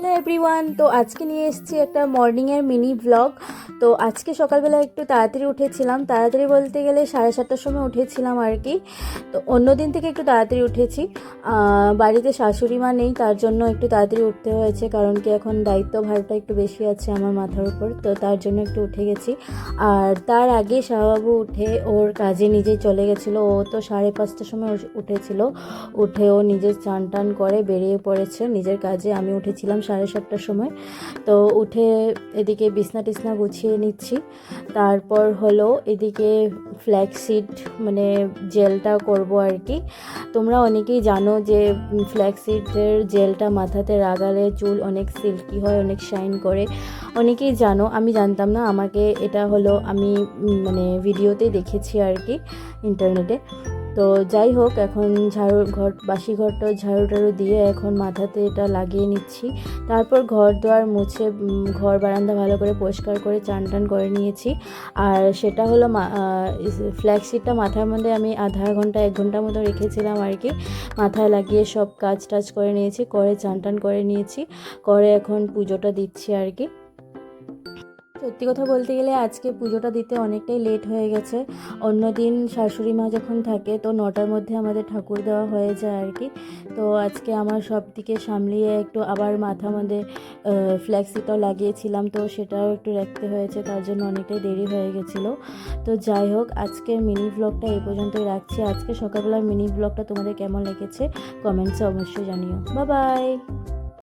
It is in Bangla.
হ্যালো এভরিওয়ান, তো আজকে নিয়ে এসেছি একটা মর্নিংয়ের মিনি ব্লগ। তো আজকে সকালবেলা একটু তাড়াতাড়ি উঠেছিলাম, তাড়াতাড়ি বলতে গেলে 7:30টার সময় উঠেছিলাম আর কি। তো অন্য দিন থেকে একটু তাড়াতাড়ি উঠেছি। বাড়িতে শাশুড়ি মা নেই, তার জন্য একটু তাড়াতাড়ি উঠতে হয়েছে, কারণ কি এখন দায়িত্বভারটা একটু বেশি আছে আমার মাথার উপর, তো তার জন্য একটু উঠে গেছি। আর তার আগে শাহবাবু উঠে ওর কাজে নিজেই চলে গেছিলো। ও তো 5:30টার সময় উঠেছিল, উঠে ও নিজের চান টান করে বেরিয়ে পড়েছে নিজের কাজে। আমি উঠেছিলাম 7:30টার সময়। তো উঠে এদিকে বিছনা টিছনা গুছিয়ে নিচ্ছি। তারপর হলো এদিকে ফ্ল্যাক্সিড মানে জেলটা করব আর কি। তোমরা অনেকেই জানো যে ফ্ল্যাক্সিডের জেলটা মাথাতে লাগালে চুল অনেক সিল্কি হয়, অনেক শাইন করে, অনেকেই জানো। আমি জানতাম না, আমাকে এটা হলো আমি মানে ভিডিওতে দেখেছি আর কি, ইন্টারনেটে। তো যাই হোক, এখন বাসি ঘরটা ঝাড়ু টাড়ু দিয়ে এখন মাথাতে এটা লাগিয়ে নিচ্ছি। তারপর ঘর দুয়ার মুছে ঘর বারান্দা ভালো করে পরিষ্কার করে চান টান করে নিয়েছি। আর সেটা হলো ফ্ল্যাক্সিডটা মাথার মধ্যে আমি আধা ঘন্টা 1 ঘন্টার মতো রেখেছিলাম আর কি। মাথায় লাগিয়ে সব কাজ টাজ করে নিয়েছি, করে চান টান করে নিয়েছি, করে এখন পুজোটা দিচ্ছি আর কি। সত্যি কথা বলতে গেলে আজকে পুজোটা দিতে অনেকটাই লেট হয়ে গেছে। অন্যদিন শাশুড়ি মা যখন থাকে তো 9টার মধ্যে আমাদের ঠাকুর দেওয়া হয়ে যায় আর কি। তো আজকে আমার সব দিকে সামলিয়ে একটু আবার মাথা মধ্যে ফ্ল্যাক্সিটাও লাগিয়েছিলাম, তো সেটাও একটু রাখতে হয়েছে, তার জন্য অনেকটাই দেরি হয়ে গেছিলো। তো যাই হোক, আজকের মিনি ব্লগটা এই পর্যন্তই রাখছি। আজকে সকালবেলার মিনি ব্লগটা তোমাদের কেমন লেগেছে কমেন্টসে অবশ্যই জানিও। Bye bye.